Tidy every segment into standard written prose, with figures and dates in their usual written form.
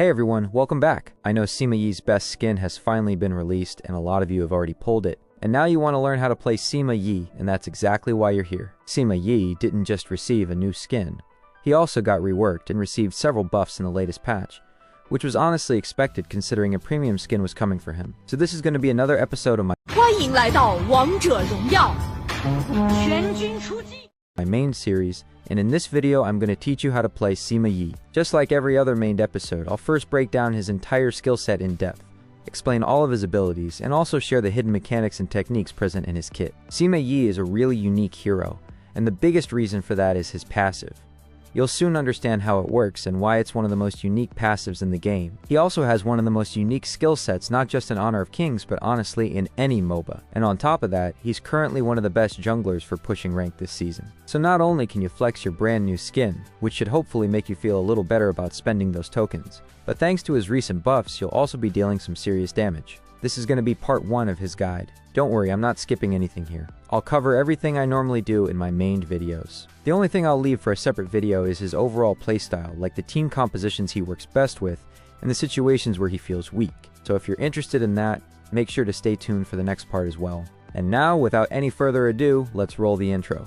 Hey everyone, welcome back. I know Sima Yi's best skin has finally been released and a lot of you have already pulled it. And now you want to learn how to play Sima Yi, and that's exactly why you're here. Sima Yi didn't just receive a new skin. He also got reworked and received several buffs in the latest patch, which was honestly expected considering a premium skin was coming for him. So this is going to be another episode of my main series, and in this video I'm going to teach you how to play Sima Yi. Just like every other main episode, I'll first break down his entire skill set in depth, explain all of his abilities, and also share the hidden mechanics and techniques present in his kit. Sima Yi is a really unique hero, and the biggest reason for that is his passive. You'll soon understand how it works and why it's one of the most unique passives in the game. He also has one of the most unique skill sets, not just in Honor of Kings, but honestly in any MOBA. And on top of that, he's currently one of the best junglers for pushing rank this season. So not only can you flex your brand new skin, which should hopefully make you feel a little better about spending those tokens, but thanks to his recent buffs, you'll also be dealing some serious damage. This is going to be part 1 of his guide. Don't worry, I'm not skipping anything here. I'll cover everything I normally do in my main videos. The only thing I'll leave for a separate video is his overall playstyle, like the team compositions he works best with, and the situations where he feels weak. So if you're interested in that, make sure to stay tuned for the next part as well. And now, without any further ado, let's roll the intro.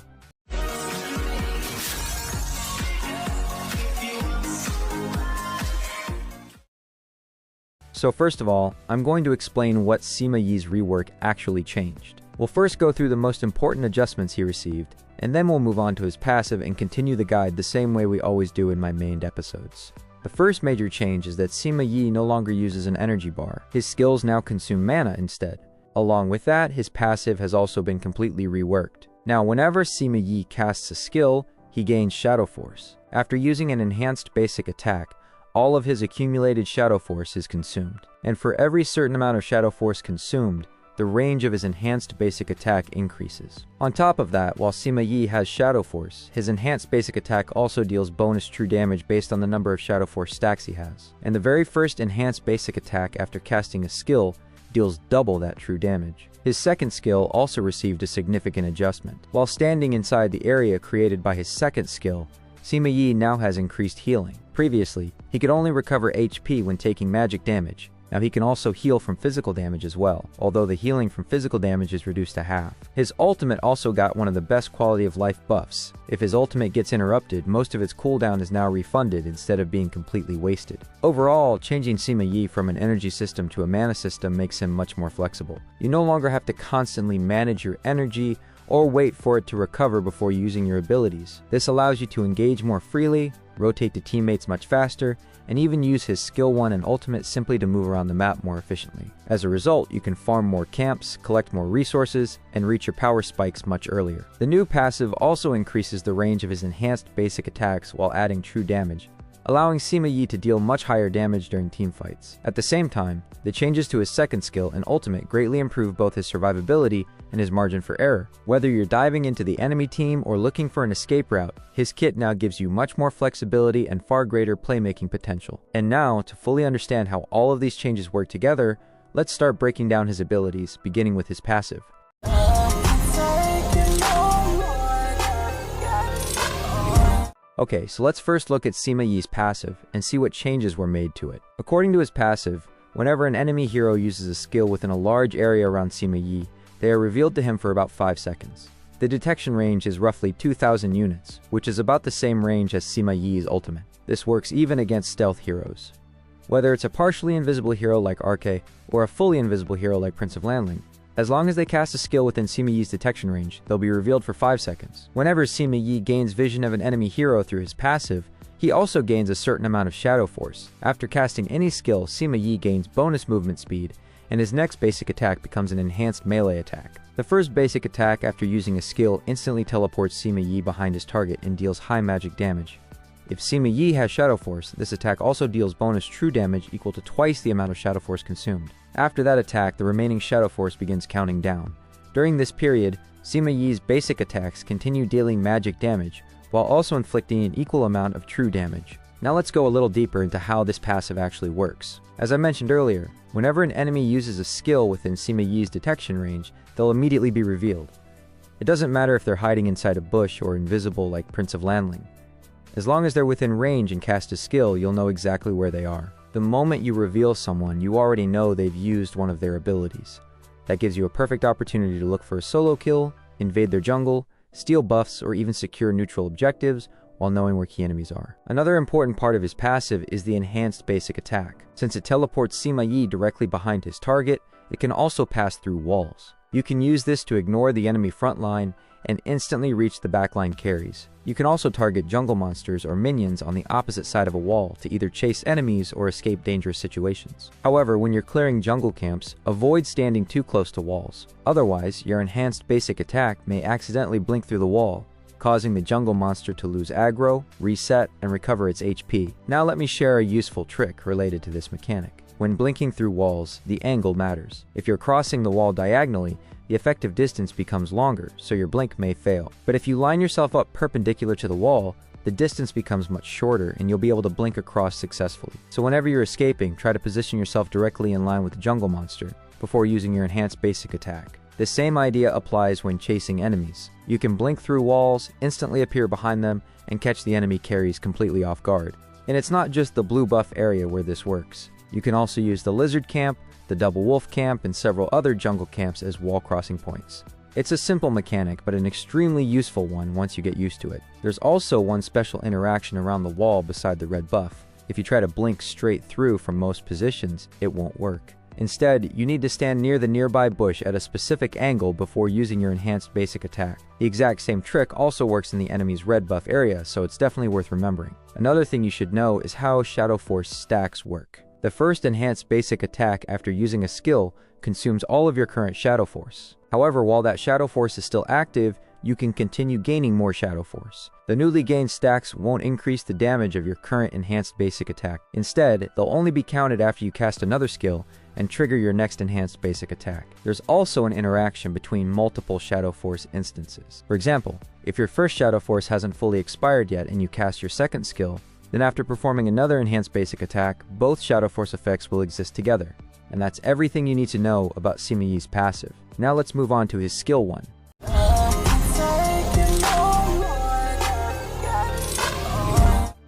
So first of all, I'm going to explain what Sima Yi's rework actually changed. We'll first go through the most important adjustments he received, and then we'll move on to his passive and continue the guide the same way we always do in my main episodes. The first major change is that Sima Yi no longer uses an energy bar. His skills now consume mana instead. Along with that, his passive has also been completely reworked. Now, whenever Sima Yi casts a skill, he gains Shadow Force. After using an enhanced basic attack, all of his accumulated Shadow Force is consumed. And for every certain amount of Shadow Force consumed, the range of his enhanced basic attack increases. On top of that, while Sima Yi has Shadow Force, his enhanced basic attack also deals bonus true damage based on the number of Shadow Force stacks he has. And the very first enhanced basic attack after casting a skill deals double that true damage. His second skill also received a significant adjustment. While standing inside the area created by his second skill, Sima Yi now has increased healing. Previously, he could only recover HP when taking magic damage. Now he can also heal from physical damage as well, although the healing from physical damage is reduced to half. His ultimate also got one of the best quality of life buffs. If his ultimate gets interrupted, most of its cooldown is now refunded instead of being completely wasted. Overall, changing Sima Yi from an energy system to a mana system makes him much more flexible. You no longer have to constantly manage your energy or wait for it to recover before using your abilities. This allows you to engage more freely, rotate to teammates much faster, and even use his skill 1 and ultimate simply to move around the map more efficiently. As a result, you can farm more camps, collect more resources, and reach your power spikes much earlier. The new passive also increases the range of his enhanced basic attacks while adding true damage, allowing Sima Yi to deal much higher damage during teamfights. At the same time, the changes to his second skill and ultimate greatly improve both his survivability and his margin for error. Whether you're diving into the enemy team or looking for an escape route, his kit now gives you much more flexibility and far greater playmaking potential. And now, to fully understand how all of these changes work together, let's start breaking down his abilities, beginning with his passive. Okay, so let's first look at Sima Yi's passive and see what changes were made to it. According to his passive, whenever an enemy hero uses a skill within a large area around Sima Yi, they are revealed to him for about 5 seconds. The detection range is roughly 2,000 units, which is about the same range as Sima Yi's ultimate. This works even against stealth heroes. Whether it's a partially invisible hero like Arcana or a fully invisible hero like Prince of Landling, as long as they cast a skill within Sima Yi's detection range, they'll be revealed for 5 seconds. Whenever Sima Yi gains vision of an enemy hero through his passive, he also gains a certain amount of Shadow Force. After casting any skill, Sima Yi gains bonus movement speed, and his next basic attack becomes an enhanced melee attack. The first basic attack after using a skill instantly teleports Sima Yi behind his target and deals high magic damage. If Sima Yi has Shadow Force, this attack also deals bonus true damage equal to twice the amount of Shadow Force consumed. After that attack, the remaining Shadow Force begins counting down. During this period, Sima Yi's basic attacks continue dealing magic damage, while also inflicting an equal amount of true damage. Now let's go a little deeper into how this passive actually works. As I mentioned earlier, whenever an enemy uses a skill within Sima Yi's detection range, they'll immediately be revealed. It doesn't matter if they're hiding inside a bush or invisible like Prince of Landling. As long as they're within range and cast a skill, you'll know exactly where they are. The moment you reveal someone, you already know they've used one of their abilities. That gives you a perfect opportunity to look for a solo kill, invade their jungle, steal buffs, or even secure neutral objectives while knowing where key enemies are. Another important part of his passive is the enhanced basic attack. Since it teleports Sima Yi directly behind his target, it can also pass through walls. You can use this to ignore the enemy front line and instantly reach the backline carries. You can also target jungle monsters or minions on the opposite side of a wall to either chase enemies or escape dangerous situations. However, when you're clearing jungle camps, avoid standing too close to walls. Otherwise, your enhanced basic attack may accidentally blink through the wall, causing the jungle monster to lose aggro, reset, and recover its HP. Now let me share a useful trick related to this mechanic. When blinking through walls, the angle matters. If you're crossing the wall diagonally, the effective distance becomes longer, so your blink may fail. But if you line yourself up perpendicular to the wall, the distance becomes much shorter and you'll be able to blink across successfully. So whenever you're escaping, try to position yourself directly in line with the jungle monster before using your enhanced basic attack. The same idea applies when chasing enemies. You can blink through walls, instantly appear behind them, and catch the enemy carries completely off guard. And it's not just the blue buff area where this works. You can also use the lizard camp, the double wolf camp, and several other jungle camps as wall crossing points. It's a simple mechanic, but an extremely useful one once you get used to it. There's also one special interaction around the wall beside the red buff. If you try to blink straight through from most positions, it won't work. Instead, you need to stand near the nearby bush at a specific angle before using your enhanced basic attack. The exact same trick also works in the enemy's red buff area, so it's definitely worth remembering. Another thing you should know is how Shadow Force stacks work. The first enhanced basic attack after using a skill consumes all of your current Shadow Force. However, while that Shadow Force is still active, you can continue gaining more Shadow Force. The newly gained stacks won't increase the damage of your current enhanced basic attack. Instead, they'll only be counted after you cast another skill and trigger your next enhanced basic attack. There's also an interaction between multiple Shadow Force instances. For example, if your first Shadow Force hasn't fully expired yet and you cast your second skill, then after performing another enhanced basic attack, both Shadow Force effects will exist together. And that's everything you need to know about Sima Yi's passive. Now let's move on to his skill 1.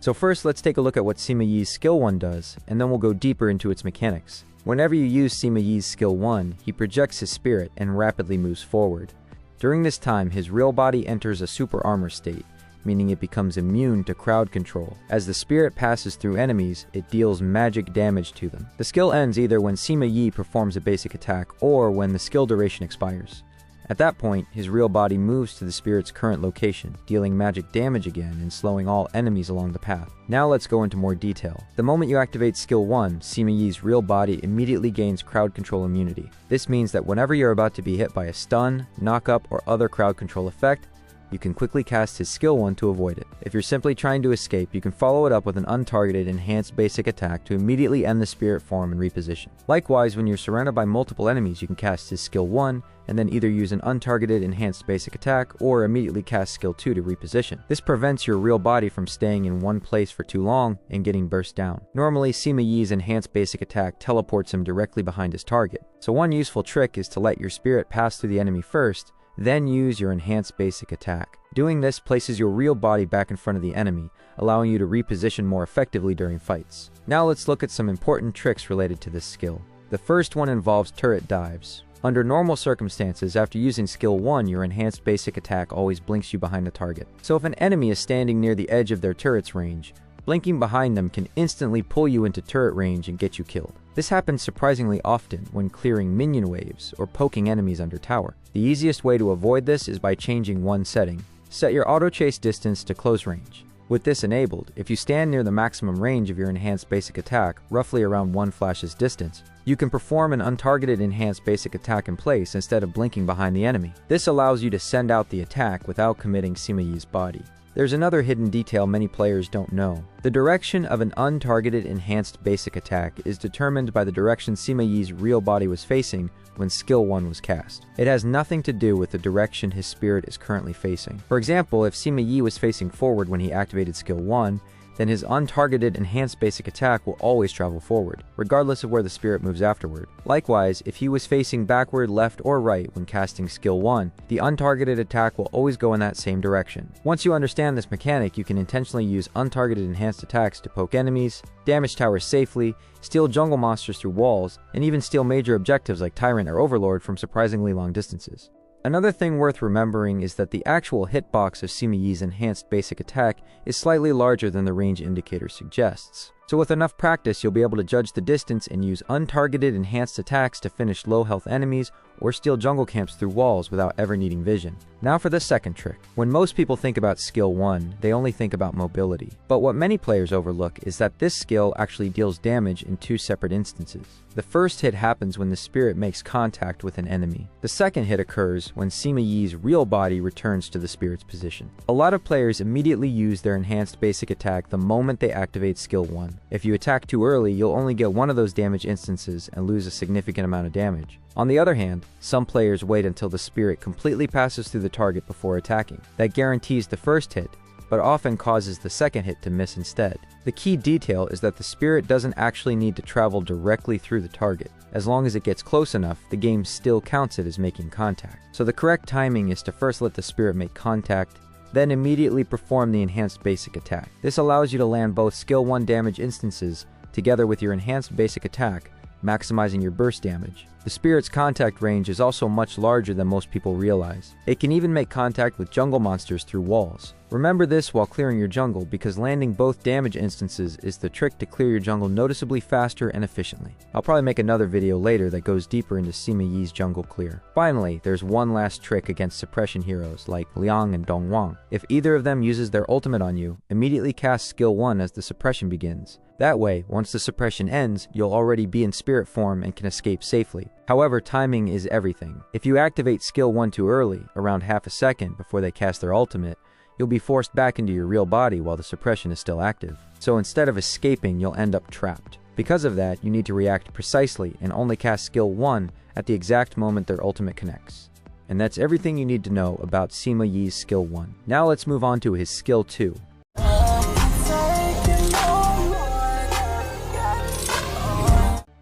So first, let's take a look at what Sima Yi's skill 1 does, and then we'll go deeper into its mechanics. Whenever you use Sima Yi's skill 1, he projects his spirit and rapidly moves forward. During this time, his real body enters a super armor state, meaning it becomes immune to crowd control. As the spirit passes through enemies, it deals magic damage to them. The skill ends either when Sima Yi performs a basic attack or when the skill duration expires. At that point, his real body moves to the spirit's current location, dealing magic damage again and slowing all enemies along the path. Now let's go into more detail. The moment you activate skill 1, Sima Yi's real body immediately gains crowd control immunity. This means that whenever you're about to be hit by a stun, knock-up, or other crowd control effect, you can quickly cast his skill 1 to avoid it. If you're simply trying to escape, you can follow it up with an untargeted enhanced basic attack to immediately end the spirit form and reposition. Likewise, when you're surrounded by multiple enemies, you can cast his skill 1 and then either use an untargeted enhanced basic attack or immediately cast skill 2 to reposition. This prevents your real body from staying in one place for too long and getting burst down. Normally, Sima Yi's enhanced basic attack teleports him directly behind his target. So one useful trick is to let your spirit pass through the enemy first, then use your enhanced basic attack. Doing this places your real body back in front of the enemy, allowing you to reposition more effectively during fights. Now let's look at some important tricks related to this skill. The first one involves turret dives. Under normal circumstances, after using skill 1, your enhanced basic attack always blinks you behind the target. So if an enemy is standing near the edge of their turret's range, blinking behind them can instantly pull you into turret range and get you killed. This happens surprisingly often when clearing minion waves or poking enemies under tower. The easiest way to avoid this is by changing one setting. Set your auto chase distance to close range. With this enabled, if you stand near the maximum range of your enhanced basic attack, roughly around one flash's distance, you can perform an untargeted enhanced basic attack in place instead of blinking behind the enemy. This allows you to send out the attack without committing Sima Yi's body. There's another hidden detail many players don't know. The direction of an untargeted enhanced basic attack is determined by the direction Sima Yi's real body was facing when skill 1 was cast. It has nothing to do with the direction his spirit is currently facing. For example, if Sima Yi was facing forward when he activated skill 1, then his untargeted enhanced basic attack will always travel forward, regardless of where the spirit moves afterward. Likewise, if he was facing backward, left, or right when casting skill 1, the untargeted attack will always go in that same direction. Once you understand this mechanic, you can intentionally use untargeted enhanced attacks to poke enemies, damage towers safely, steal jungle monsters through walls, and even steal major objectives like Tyrant or Overlord from surprisingly long distances. Another thing worth remembering is that the actual hitbox of Sima Yi's enhanced basic attack is slightly larger than the range indicator suggests. So with enough practice, you'll be able to judge the distance and use untargeted enhanced attacks to finish low health enemies or steal jungle camps through walls without ever needing vision. Now for the second trick. When most people think about skill 1, they only think about mobility. But what many players overlook is that this skill actually deals damage in 2 separate instances. The first hit happens when the spirit makes contact with an enemy. The second hit occurs when Sima Yi's real body returns to the spirit's position. A lot of players immediately use their enhanced basic attack the moment they activate skill 1. If you attack too early, you'll only get one of those damage instances and lose a significant amount of damage. On the other hand, some players wait until the spirit completely passes through the target before attacking. That guarantees the first hit, but often causes the second hit to miss instead. The key detail is that the spirit doesn't actually need to travel directly through the target. As long as it gets close enough, the game still counts it as making contact. So the correct timing is to first let the spirit make contact, then immediately perform the enhanced basic attack. This allows you to land both skill 1 damage instances together with your enhanced basic attack, maximizing your burst damage. The spirit's contact range is also much larger than most people realize. It can even make contact with jungle monsters through walls. Remember this while clearing your jungle, because landing both damage instances is the trick to clear your jungle noticeably faster and efficiently. I'll probably make another video later that goes deeper into Sima Yi's jungle clear. Finally, there's one last trick against suppression heroes like Liang and Dongwang. If either of them uses their ultimate on you, immediately cast skill 1 as the suppression begins. That way, once the suppression ends, you'll already be in spirit form and can escape safely. However, timing is everything. If you activate skill 1 too early, around half a second before they cast their ultimate, you'll be forced back into your real body while the suppression is still active. So instead of escaping, you'll end up trapped. Because of that, you need to react precisely and only cast skill 1 at the exact moment their ultimate connects. And that's everything you need to know about Sima Yi's skill 1. Now let's move on to his skill 2.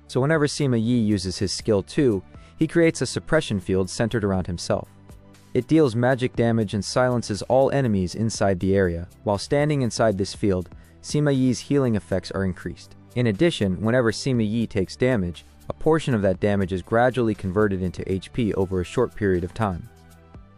So whenever Sima Yi uses his skill 2, he creates a suppression field centered around himself. It deals magic damage and silences all enemies inside the area. While standing inside this field, Sima Yi's healing effects are increased. In addition, whenever Sima Yi takes damage, a portion of that damage is gradually converted into HP over a short period of time.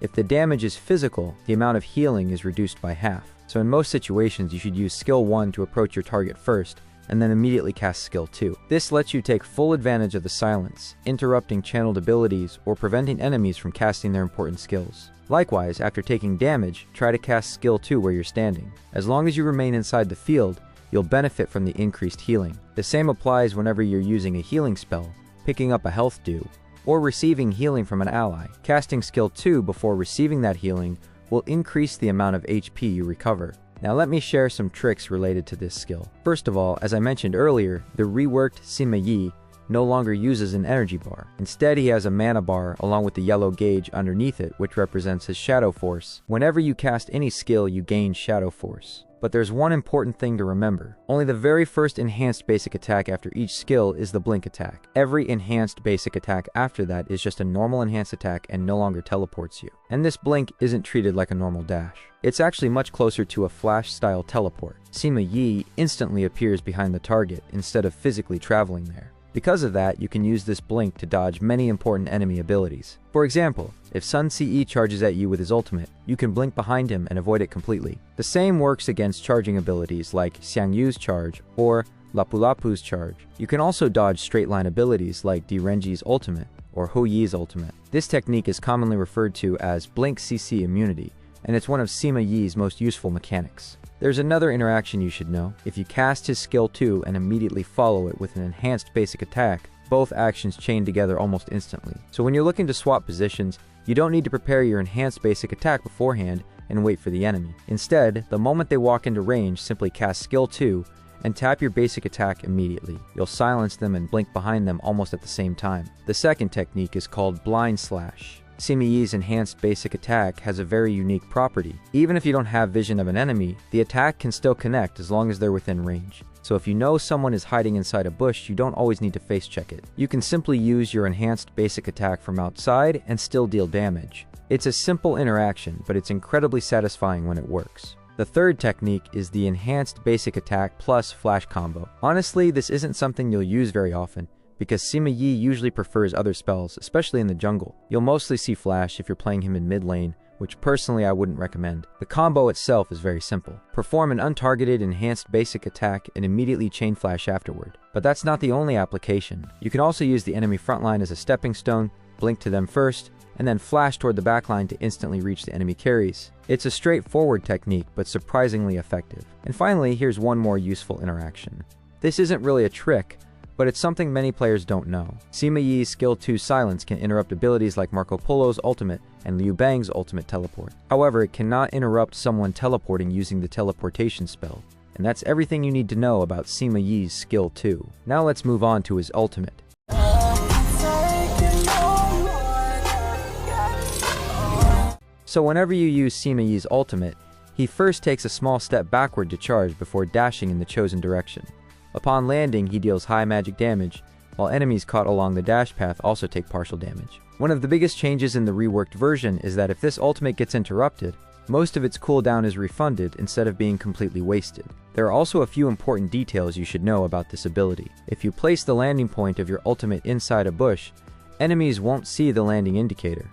If the damage is physical, the amount of healing is reduced by half. So in most situations, you should use skill 1 to approach your target first, and then immediately cast skill 2. This lets you take full advantage of the silence, interrupting channeled abilities or preventing enemies from casting their important skills. Likewise, after taking damage, try to cast skill 2 where you're standing. As long as you remain inside the field, you'll benefit from the increased healing. The same applies whenever you're using a healing spell, picking up a health dew, or receiving healing from an ally. Casting skill 2 before receiving that healing will increase the amount of HP you recover. Now let me share some tricks related to this skill. First of all, as I mentioned earlier, the reworked Sima Yi no longer uses an energy bar. Instead, he has a mana bar along with the yellow gauge underneath it, which represents his shadow force. Whenever you cast any skill, you gain shadow force. But there's one important thing to remember. Only the very first enhanced basic attack after each skill is the blink attack. Every enhanced basic attack after that is just a normal enhanced attack and no longer teleports you. And this blink isn't treated like a normal dash. It's actually much closer to a flash-style teleport. Sima Yi instantly appears behind the target instead of physically traveling there. Because of that, you can use this blink to dodge many important enemy abilities. For example, if Sun Ce charges at you with his ultimate, you can blink behind him and avoid it completely. The same works against charging abilities like Xiang Yu's charge or Lapu Lapu's charge. You can also dodge straight line abilities like Di Renji's ultimate or Hou Yi's ultimate. This technique is commonly referred to as blink CC immunity, and it's one of Sima Yi's most useful mechanics. There's another interaction you should know. If you cast his skill 2 and immediately follow it with an enhanced basic attack, both actions chain together almost instantly. So when you're looking to swap positions, you don't need to prepare your enhanced basic attack beforehand and wait for the enemy. Instead, the moment they walk into range, simply cast skill 2 and tap your basic attack immediately. You'll silence them and blink behind them almost at the same time. The second technique is called blind slash. Sima Yi's enhanced basic attack has a very unique property. Even if you don't have vision of an enemy, the attack can still connect as long as they're within range. So if you know someone is hiding inside a bush, you don't always need to face check it. You can simply use your enhanced basic attack from outside and still deal damage. It's a simple interaction, but it's incredibly satisfying when it works. The third technique is the enhanced basic attack plus flash combo. Honestly, this isn't something you'll use very often, because Sima Yi usually prefers other spells, especially in the jungle. You'll mostly see flash if you're playing him in mid lane, which personally I wouldn't recommend. The combo itself is very simple. Perform an untargeted enhanced basic attack and immediately chain flash afterward. But that's not the only application. You can also use the enemy frontline as a stepping stone, blink to them first, and then flash toward the backline to instantly reach the enemy carries. It's a straightforward technique, but surprisingly effective. And finally, here's one more useful interaction. This isn't really a trick, but it's something many players don't know. Sima Yi's skill 2 silence can interrupt abilities like Marco Polo's ultimate and Liu Bang's ultimate teleport. However, it cannot interrupt someone teleporting using the teleportation spell. And that's everything you need to know about Sima Yi's skill 2. Now let's move on to his ultimate. So whenever you use Sima Yi's ultimate, he first takes a small step backward to charge before dashing in the chosen direction. Upon landing, he deals high magic damage, while enemies caught along the dash path also take partial damage. One of the biggest changes in the reworked version is that if this ultimate gets interrupted, most of its cooldown is refunded instead of being completely wasted. There are also a few important details you should know about this ability. If you place the landing point of your ultimate inside a bush, enemies won't see the landing indicator.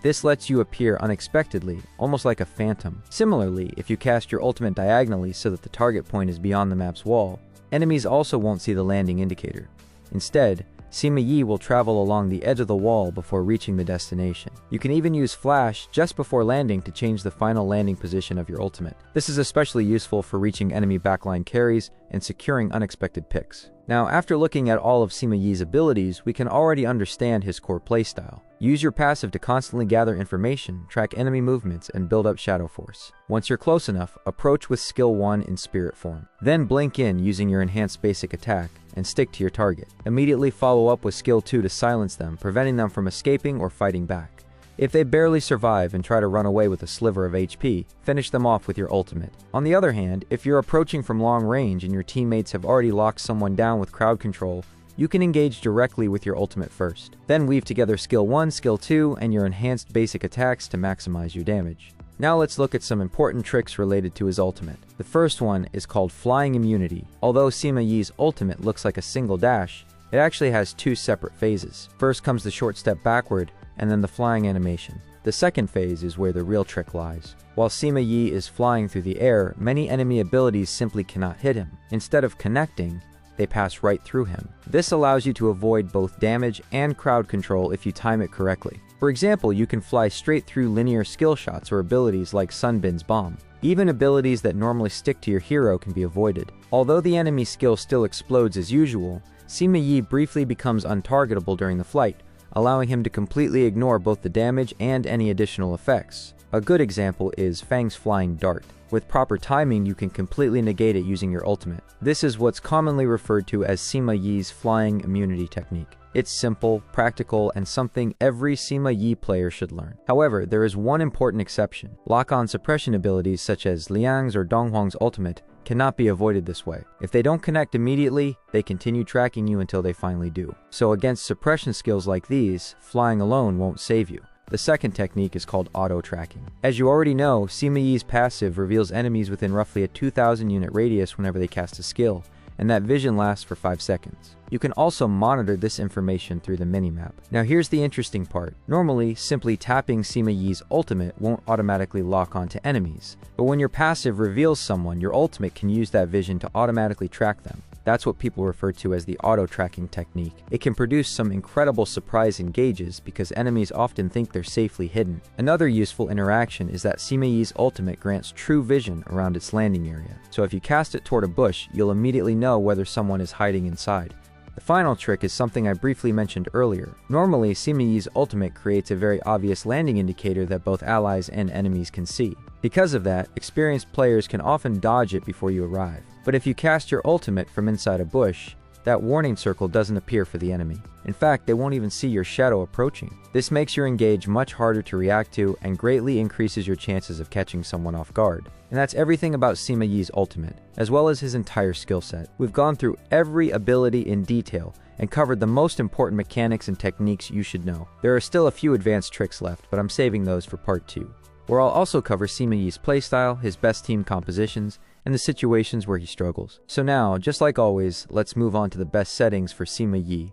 This lets you appear unexpectedly, almost like a phantom. Similarly, if you cast your ultimate diagonally so that the target point is beyond the map's wall, enemies also won't see the landing indicator. Instead, Sima Yi will travel along the edge of the wall before reaching the destination. You can even use flash just before landing to change the final landing position of your ultimate. This is especially useful for reaching enemy backline carries and securing unexpected picks. Now, after looking at all of Sima Yi's abilities, we can already understand his core playstyle. Use your passive to constantly gather information, track enemy movements, and build up shadow force. Once you're close enough, approach with skill 1 in spirit form. Then blink in using your enhanced basic attack, and stick to your target. Immediately follow up with skill 2 to silence them, preventing them from escaping or fighting back. If they barely survive and try to run away with a sliver of HP, finish them off with your ultimate. On the other hand, if you're approaching from long range and your teammates have already locked someone down with crowd control, you can engage directly with your ultimate first. Then weave together skill 1, skill 2, and your enhanced basic attacks to maximize your damage. Now let's look at some important tricks related to his ultimate. The first one is called flying immunity. Although Sima Yi's ultimate looks like a single dash, it actually has 2 separate phases. First comes the short step backward, and then the flying animation. The second phase is where the real trick lies. While Sima Yi is flying through the air, many enemy abilities simply cannot hit him. Instead of connecting, they pass right through him. This allows you to avoid both damage and crowd control if you time it correctly. For example, you can fly straight through linear skill shots or abilities like Sunbin's bomb. Even abilities that normally stick to your hero can be avoided. Although the enemy skill still explodes as usual, Sima Yi briefly becomes untargetable during the flight, allowing him to completely ignore both the damage and any additional effects. A good example is Fang's flying dart. With proper timing, you can completely negate it using your ultimate. This is what's commonly referred to as Sima Yi's flying immunity technique. It's simple, practical, and something every Sima Yi player should learn. However, there is one important exception. Lock-on suppression abilities such as Liang's or Donghuang's ultimate cannot be avoided this way. If they don't connect immediately, they continue tracking you until they finally do. So against suppression skills like these, flying alone won't save you. The second technique is called auto-tracking. As you already know, Sima Yi's passive reveals enemies within roughly a 2,000 unit radius whenever they cast a skill, and that vision lasts for 5 seconds. You can also monitor this information through the minimap. Now here's the interesting part. Normally, simply tapping Sima Yi's ultimate won't automatically lock onto enemies, but when your passive reveals someone, your ultimate can use that vision to automatically track them. That's what people refer to as the auto-tracking technique. It can produce some incredible surprise engages because enemies often think they're safely hidden. Another useful interaction is that Sima Yi's ultimate grants true vision around its landing area. So if you cast it toward a bush, you'll immediately know whether someone is hiding inside. The final trick is something I briefly mentioned earlier. Normally, Sima Yi's ultimate creates a very obvious landing indicator that both allies and enemies can see. Because of that, experienced players can often dodge it before you arrive. But if you cast your ultimate from inside a bush, that warning circle doesn't appear for the enemy. In fact, they won't even see your shadow approaching. This makes your engage much harder to react to and greatly increases your chances of catching someone off guard. And that's everything about Sima Yi's ultimate, as well as his entire skill set. We've gone through every ability in detail and covered the most important mechanics and techniques you should know. There are still a few advanced tricks left, but I'm saving those for part 2, where I'll also cover Sima Yi's playstyle, his best team compositions, and the situations where he struggles. So now, just like always, let's move on to the best settings for Sima Yi.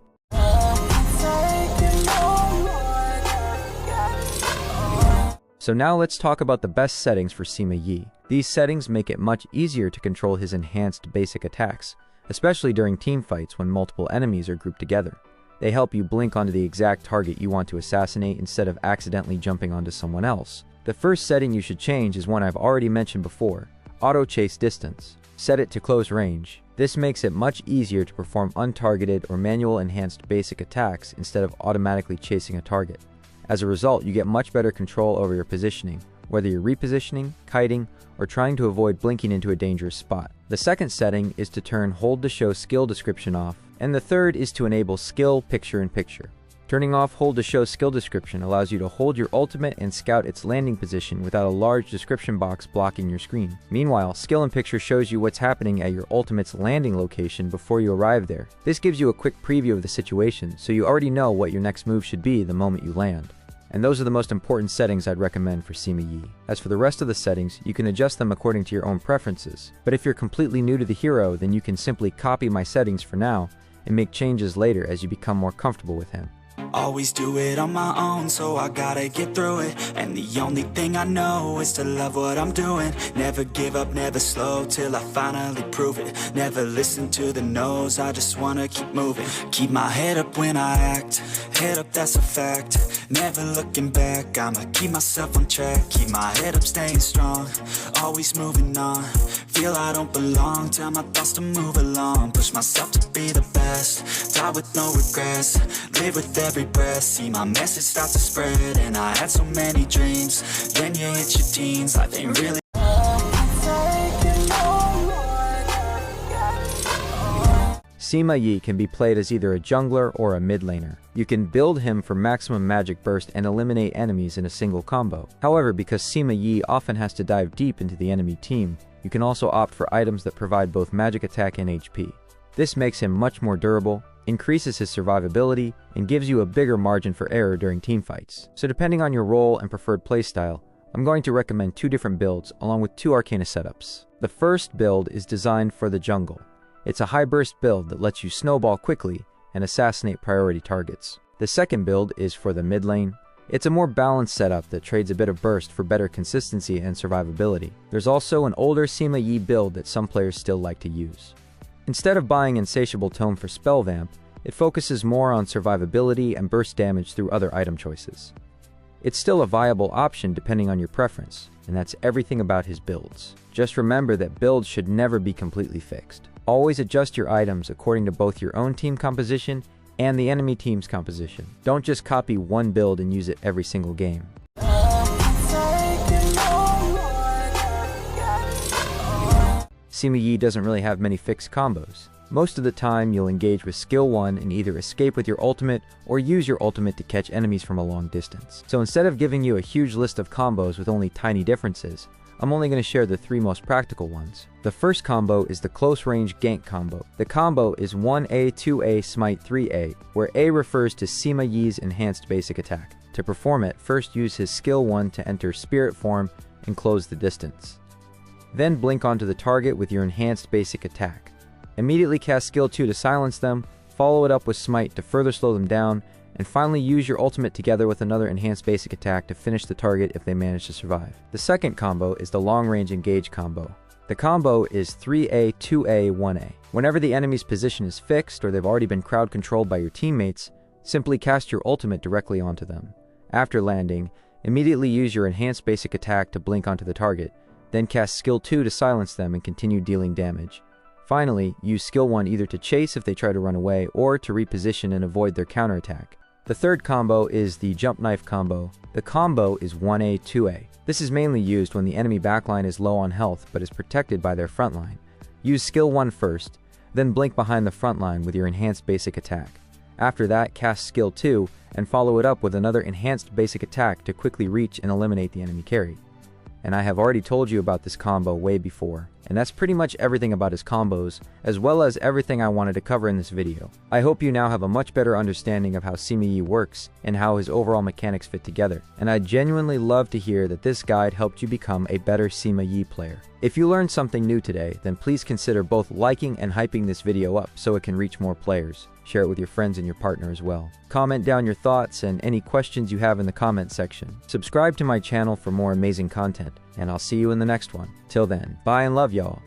So now let's talk about the best settings for Sima Yi. These settings make it much easier to control his enhanced basic attacks, especially during team fights when multiple enemies are grouped together. They help you blink onto the exact target you want to assassinate instead of accidentally jumping onto someone else. The first setting you should change is one I've already mentioned before: auto chase distance. Set it to close range. This makes it much easier to perform untargeted or manual enhanced basic attacks instead of automatically chasing a target. As a result, you get much better control over your positioning, whether you're repositioning, kiting, or trying to avoid blinking into a dangerous spot. The second setting is to turn hold to show skill description off, and the third is to enable skill picture-in-picture. Turning off hold to show skill description allows you to hold your ultimate and scout its landing position without a large description box blocking your screen. Meanwhile, skill in picture shows you what's happening at your ultimate's landing location before you arrive there. This gives you a quick preview of the situation, so you already know what your next move should be the moment you land. And those are the most important settings I'd recommend for Sima Yi. As for the rest of the settings, you can adjust them according to your own preferences. But if you're completely new to the hero, then you can simply copy my settings for now and make changes later as you become more comfortable with him. Always do it on my own, so I gotta get through it. And the only thing I know is to love what I'm doing. Never give up, never slow, till I finally prove it. Never listen to the no's, I just wanna keep moving. Keep my head up when I act, head up, that's a fact. Never looking back, I'ma keep myself on track. Keep my head up, staying strong, always moving on. Feel I don't belong, tell my thoughts to move along. Push myself to be the best, die with no regrets. Live with every breath, see my message start to spread. And I had so many dreams, then you hit your teens. Life ain't really Sima Yi can be played as either a jungler or a mid laner. You can build him for maximum magic burst and eliminate enemies in a single combo. However, because Sima Yi often has to dive deep into the enemy team, you can also opt for items that provide both magic attack and HP. This makes him much more durable, increases his survivability, and gives you a bigger margin for error during teamfights. So depending on your role and preferred playstyle, I'm going to recommend 2 different builds along with 2 arcana setups. The first build is designed for the jungle. It's a high burst build that lets you snowball quickly and assassinate priority targets. The second build is for the mid lane. It's a more balanced setup that trades a bit of burst for better consistency and survivability. There's also an older Sima Yi build that some players still like to use. Instead of buying Insatiable Tome for Spell Vamp, it focuses more on survivability and burst damage through other item choices. It's still a viable option depending on your preference, and that's everything about his builds. Just remember that builds should never be completely fixed. Always adjust your items according to both your own team composition and the enemy team's composition. Don't just copy one build and use it every single game. Sima Yi doesn't really have many fixed combos. Most of the time, you'll engage with skill 1 and either escape with your ultimate or use your ultimate to catch enemies from a long distance. So instead of giving you a huge list of combos with only tiny differences, I'm only going to share the 3 most practical ones. The first combo is the close range gank combo. The combo is 1A, 2A, smite 3A, where A refers to Sima Yi's enhanced basic attack. To perform it, first use his skill 1 to enter spirit form and close the distance. Then blink onto the target with your enhanced basic attack. Immediately cast skill 2 to silence them, follow it up with smite to further slow them down, and finally use your ultimate together with another enhanced basic attack to finish the target if they manage to survive. The second combo is the long range engage combo. The combo is 3A, 2A, 1A. Whenever the enemy's position is fixed or they've already been crowd controlled by your teammates, simply cast your ultimate directly onto them. After landing, immediately use your enhanced basic attack to blink onto the target, then cast skill 2 to silence them and continue dealing damage. Finally, use skill 1 either to chase if they try to run away or to reposition and avoid their counterattack. The third combo is the jump knife combo. The combo is 1A, 2A. This is mainly used when the enemy backline is low on health but is protected by their front line. Use skill 1 first, Then blink behind the front line with your enhanced basic attack. After that, cast skill 2 and follow it up with another enhanced basic attack to quickly reach and eliminate the enemy carry. And I have already told you about this combo way before, and that's pretty much everything about his combos, as well as everything I wanted to cover in this video. I hope you now have a much better understanding of how Sima Yi works and how his overall mechanics fit together, and I genuinely love to hear that this guide helped you become a better Sima Yi player. If you learned something new today, then please consider both liking and hyping this video up so it can reach more players. Share it with your friends and your partner as well. Comment down your thoughts and any questions you have in the comment section. Subscribe to my channel for more amazing content, and I'll see you in the next one. Till then, bye and love y'all.